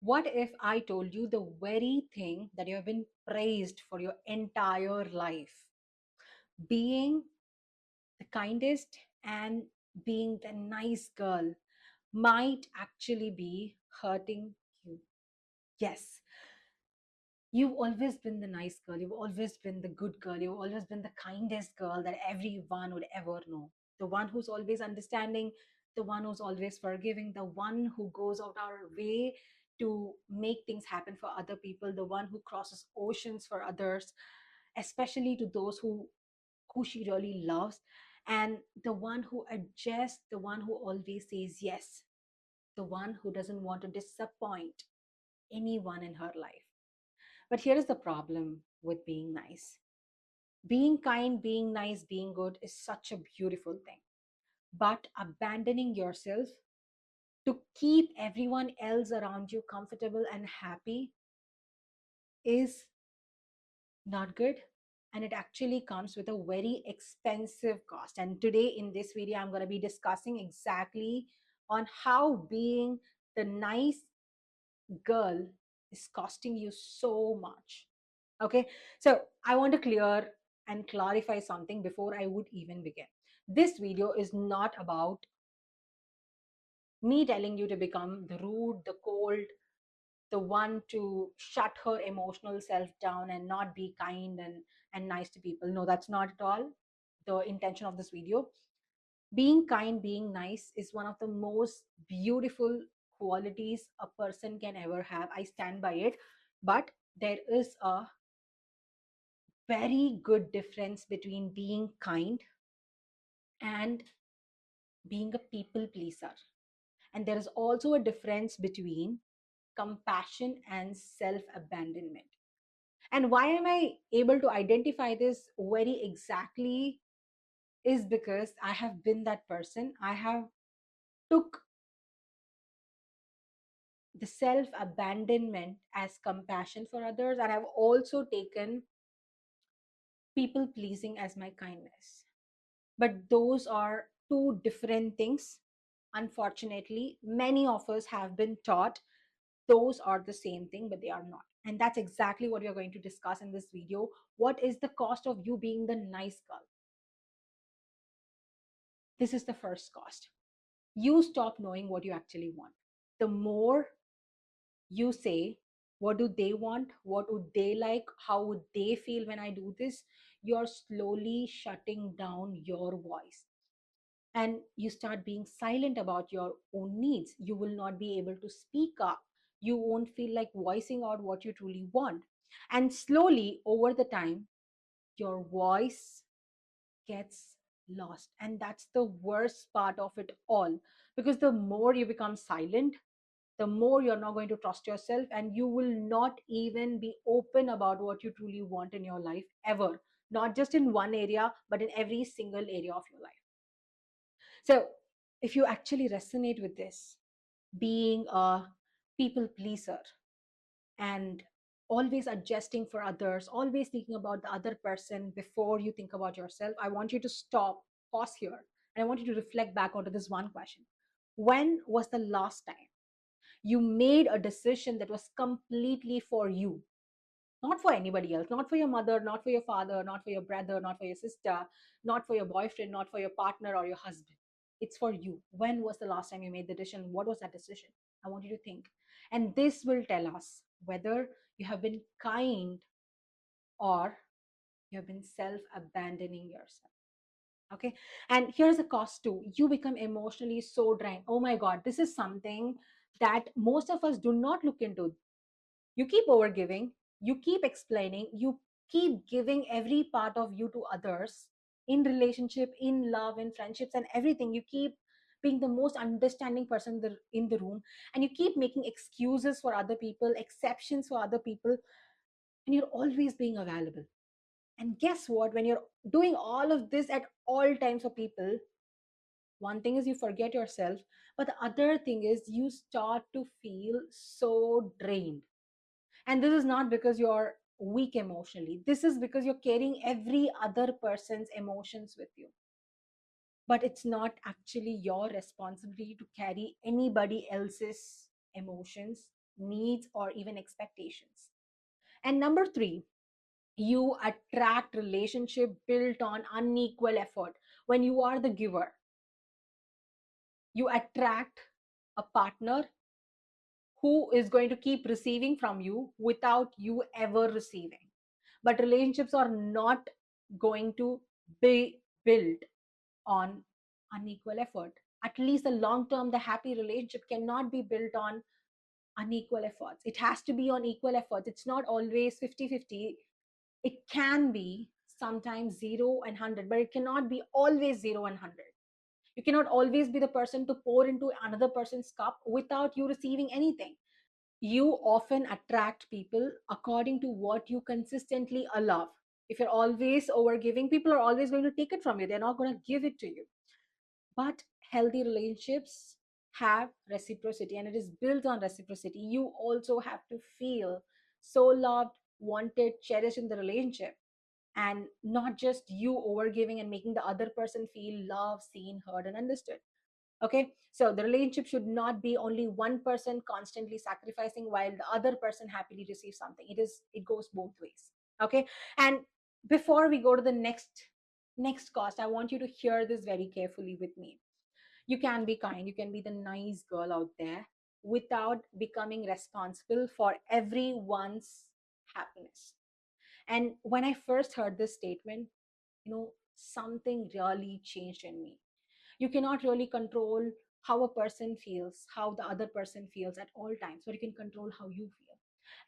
What if I told you the very thing that you have been praised for your entire life? Being the kindest and being the nice girl might actually be hurting you. Yes, you've always been the nice girl. You've always been the good girl. You've always been the kindest girl that everyone would ever know. The one who's always understanding, the one who's always forgiving, the one who goes out our way to make things happen for other people, the one who crosses oceans for others, especially to those who she really loves, and the one who adjusts, the one who always says yes, the one who doesn't want to disappoint anyone in her life. But here is the problem with being nice. Being kind, being nice, being good is such a beautiful thing. But abandoning yourself to keep everyone else around you comfortable and happy is not good. And it actually comes with a very expensive cost. And today in this video, I'm going to be discussing exactly on how being the nice girl is costing you so much. Okay, so I want to clear and clarify something before I would even begin. This video is not about me telling you to become the rude, the cold, the one to shut her emotional self down and not be kind and nice to people. No, that's not at all the intention of this video. Being kind, being nice is one of the most beautiful qualities a person can ever have. I stand by it. But there is a very good difference between being kind and being a people pleaser. And there is also a difference between compassion and self abandonment. And why am I able to identify this very exactly is because I have been that person. I have took the self abandonment as compassion for others, and I've also taken people pleasing as my kindness. But those are two different things. Unfortunately, many of us have been taught those are the same thing, but they are not. And that's exactly what we are going to discuss in this video. What is the cost of you being the nice girl? This is the first cost. You stop knowing what you actually want. The more you say, what do they want? What would they like? How would they feel when I do this? You're slowly shutting down your voice, and you start being silent about your own needs. You will not be able to speak up. You won't feel like voicing out what you truly want. And slowly, over the time, your voice gets lost. And that's the worst part of it all. Because the more you become silent, the more you're not going to trust yourself, and you will not even be open about what you truly want in your life ever. Not just in one area, but in every single area of your life. So, if you actually resonate with this, being a people pleaser and always adjusting for others, always thinking about the other person before you think about yourself, I want you to stop, pause here, and I want you to reflect back onto this one question. When was the last time you made a decision that was completely for you? Not for anybody else, not for your mother, not for your father, not for your brother, not for your sister, not for your boyfriend, not for your partner or your husband. It's for you. When was the last time you made the decision? What was that decision? I want you to think. And this will tell us whether you have been kind or you have been self abandoning yourself. Okay. And here's the cost too. You become emotionally so drained. Oh my God, this is something that most of us do not look into. You keep overgiving, you keep explaining, you keep giving every part of you to others, in relationship, in love, in friendships, and everything. You keep being the most understanding person in the room, and you keep making excuses for other people, exceptions for other people, and you're always being available. And guess what? When you're doing all of this at all times for people, one thing is you forget yourself, but the other thing is you start to feel so drained. And this is not because you're weak emotionally. This is because you're carrying every other person's emotions with you. But it's not actually your responsibility to carry anybody else's emotions. needs, or even expectations. And number three, you attract relationship built on unequal effort. When you are the giver, you attract a partner who is going to keep receiving from you without you ever receiving. But relationships are not going to be built on unequal effort. At least the long term, the happy relationship cannot be built on unequal efforts. It has to be on equal efforts. It's not always 50-50. It can be sometimes 0 and 100, but it cannot be always 0 and 100. You cannot always be the person to pour into another person's cup without you receiving anything. You often attract people according to what you consistently allow. If you're always overgiving, people are always going to take it from you. They're not going to give it to you. But healthy relationships have reciprocity, and it is built on reciprocity. You also have to feel so loved, wanted, cherished in the relationship, and not just you overgiving and making the other person feel loved, seen, heard, and understood. Okay, so the relationship should not be only one person constantly sacrificing while the other person happily receives something. It goes both ways. Okay, and before we go to the next cost, I want you to hear this very carefully with me. You can be kind, you can be the nice girl out there without becoming responsible for everyone's happiness. And when I first heard this statement, something really changed in me. You cannot really control how a person feels, how the other person feels at all times, but you can control how you feel.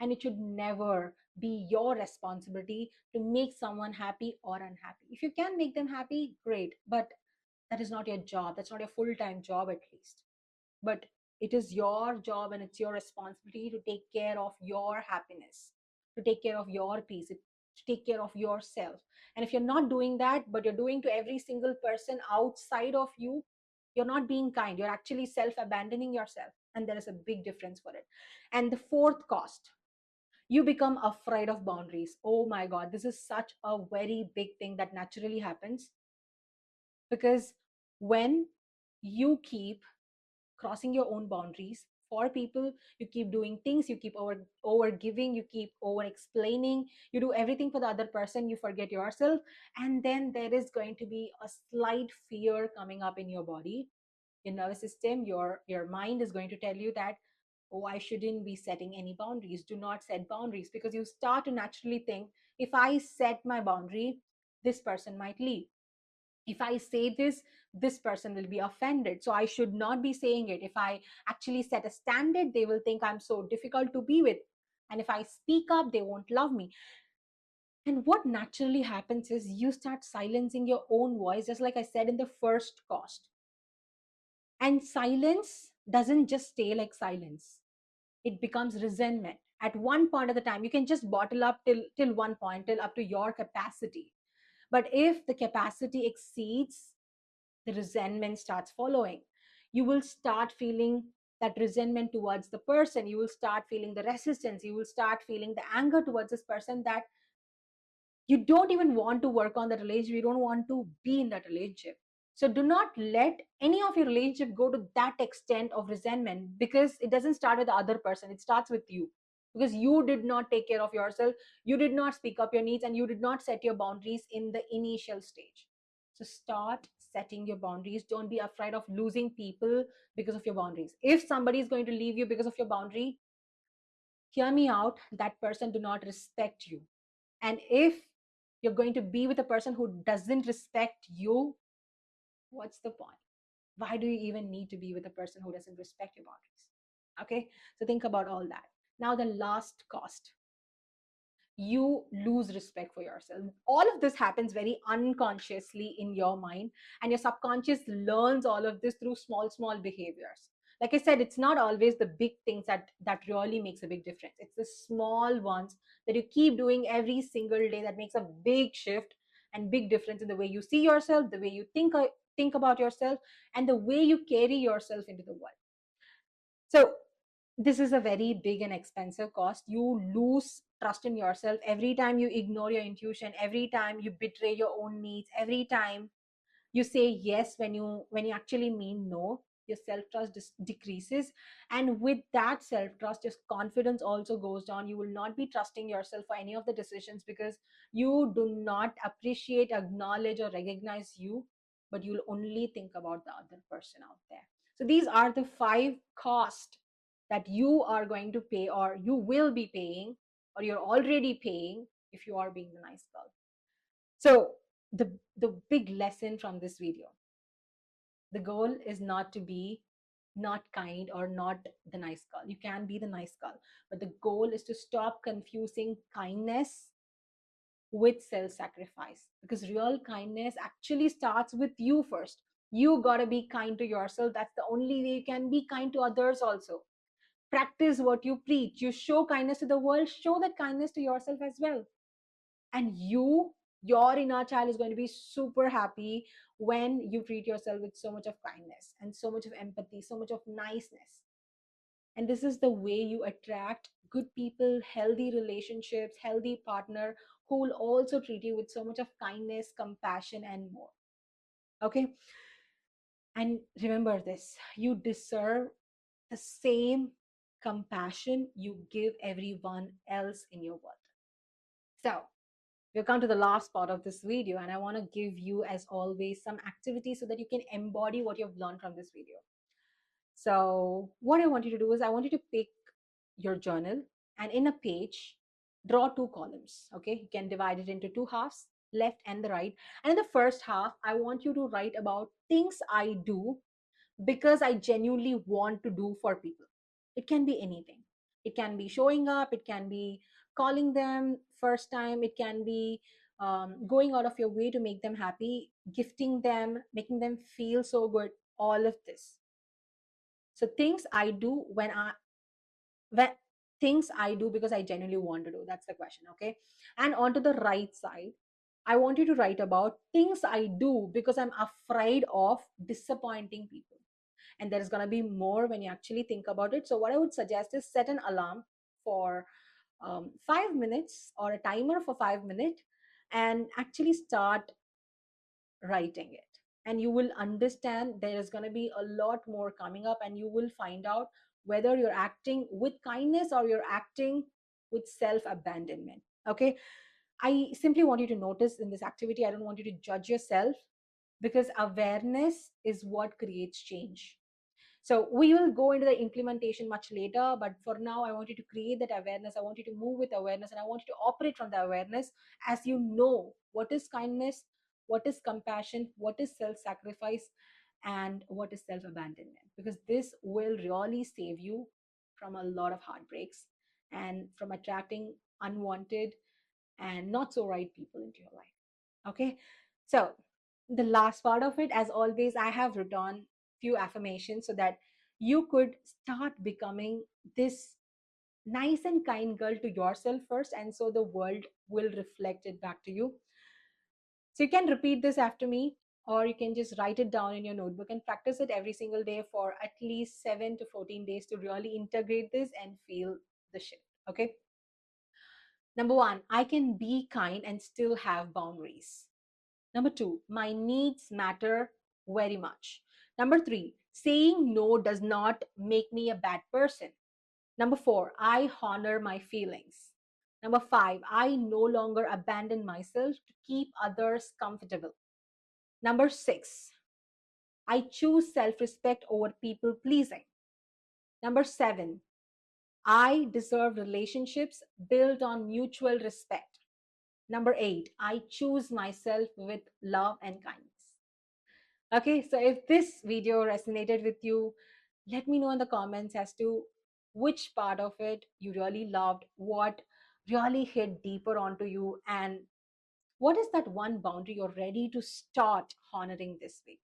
And it should never be your responsibility to make someone happy or unhappy. If you can make them happy, great, but that is not your job. That's not your full time job, at least. But it is your job and it's your responsibility to take care of your happiness, to take care of your peace, to take care of yourself. And if you're not doing that, but you're doing to every single person outside of you, you're not being kind. You're actually self abandoning yourself. And there is a big difference for it. And the fourth cost, you become afraid of boundaries. Oh my God, this is such a very big thing that naturally happens, because when you keep crossing your own boundaries for people, you keep doing things, you keep over giving, you keep over explaining, you do everything for the other person, you forget yourself. And then there is going to be a slight fear coming up in your body, your nervous system, your mind is going to tell you that, oh, I shouldn't be setting any boundaries. Do not set boundaries, because you start to naturally think, if I set my boundary, this person might leave. If I say this person will be offended, so I should not be saying it. If I actually set a standard, they will think I'm so difficult to be with, and if I speak up, they won't love me. And what naturally happens is you start silencing your own voice, just like I said in the first cost. And silence doesn't just stay like silence, it becomes resentment. At one point of the time, you can just bottle up till one point, till up to your capacity. But if the capacity exceeds, the resentment starts following. You will start feeling that resentment towards the person. You will start feeling the resistance. You will start feeling the anger towards this person, that you don't even want to work on the relationship. You don't want to be in that relationship. So do not let any of your relationship go to that extent of resentment, because it doesn't start with the other person. It starts with you, because you did not take care of yourself. You did not speak up your needs, and you did not set your boundaries in the initial stage. So start setting your boundaries. Don't be afraid of losing people because of your boundaries. If somebody is going to leave you because of your boundary, hear me out, that person do not respect you. And if you're going to be with a person who doesn't respect you, what's the point? Why do you even need to be with a person who doesn't respect your boundaries? Okay, so think about all that. Now, the last cost, you lose respect for yourself. All of this happens very unconsciously in your mind, and your subconscious learns all of this through small behaviors. Like I said, it's not always the big things that really makes a big difference. It's the small ones that you keep doing every single day that makes a big shift and big difference in the way you see yourself, the way you think about yourself, and the way you carry yourself into the world. So this is a very big and expensive cost. You lose trust in yourself every time you ignore your intuition, every time you betray your own needs, every time you say yes when you actually mean no. your self-trust decreases, and with that self-trust your confidence also goes down. You will not be trusting yourself for any of the decisions because you do not appreciate, acknowledge, or recognize you, but you'll only think about the other person out there. So these are the 5 costs that you are going to pay, or you will be paying, or you're already paying if you are being the nice girl. So the big lesson from this video, the goal is not to be not kind or not the nice girl. You can be the nice girl, but the goal is to stop confusing kindness with self-sacrifice, because real kindness actually starts with you first. You got to be kind to yourself. That's the only way you can be kind to others also. Practice what you preach. You show kindness to the world, show that kindness to yourself as well. And your inner child is going to be super happy when you treat yourself with so much of kindness and so much of empathy, so much of niceness. And this is the way you attract good people, healthy relationships, healthy partner who will also treat you with so much of kindness, compassion, and more. Okay. And remember this, you deserve the same compassion you give everyone else in your world. So we've come to the last part of this video, and I want to give you, as always, some activities so that you can embody what you've learned from this video. So what I want you to do is I want you to pick your journal, and in a page draw 2 columns. Okay, you can divide it into 2 halves, left and the right. And in the first half I want you to write about things I do because I genuinely want to do for people. It can be anything. It can be showing up, it can be calling them first time, it can be going out of your way to make them happy, gifting them, making them feel so good, all of this. So things I do when things I do because I genuinely want to do. That's the question, okay? And onto the right side, I want you to write about things I do because I'm afraid of disappointing people. And there's going to be more when you actually think about it. So what I would suggest is set an alarm for 5 minutes, or a timer for 5 minutes, and actually start writing it. And you will understand there is going to be a lot more coming up, and you will find out whether you're acting with kindness or you're acting with self abandonment. Okay, I simply want you to notice in this activity, I don't want you to judge yourself, because awareness is what creates change. So we will go into the implementation much later, but for now I want you to create that awareness. I want you to move with awareness, and I want you to operate from the awareness, as you know what is kindness, what is compassion, what is self-sacrifice, and what is self-abandonment, because this will really save you from a lot of heartbreaks and from attracting unwanted and not so right people into your life. Okay, so the last part of it, as always, I have written few affirmations so that you could start becoming this nice and kind girl to yourself first, and so the world will reflect it back to you. So you can repeat this after me, or you can just write it down in your notebook and practice it every single day for at least 7 to 14 days to really integrate this and feel the shift. Okay, number 1, I can be kind and still have boundaries. Number 2, my needs matter very much. Number 3, saying no does not make me a bad person. Number 4, I honor my feelings. Number 5, I no longer abandon myself to keep others comfortable. Number 6, I choose self respect over people pleasing. Number 7, I deserve relationships built on mutual respect. Number 8, I choose myself with love and kindness. Okay, so if this video resonated with you, let me know in the comments as to which part of it you really loved, what really hit deeper onto you, and what is that one boundary you're ready to start honoring this week.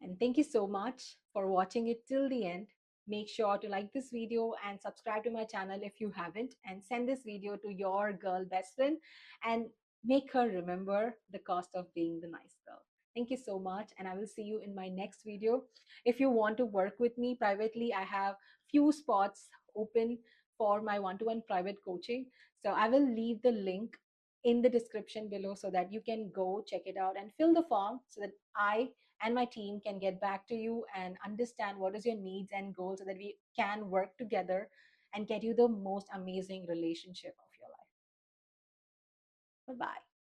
And thank you so much for watching it till the end. Make sure to like this video and subscribe to my channel if you haven't, and send this video to your girl best friend and make her remember the cost of being the nice girl. Thank you so much, and I will see you in my next video. If you want to work with me privately, I have few spots open for my one-to-one private coaching. So I will leave the link in the description below so that you can go check it out and fill the form so that I and my team can get back to you and understand what is your needs and goals so that we can work together and get you the most amazing relationship of your life. Bye bye.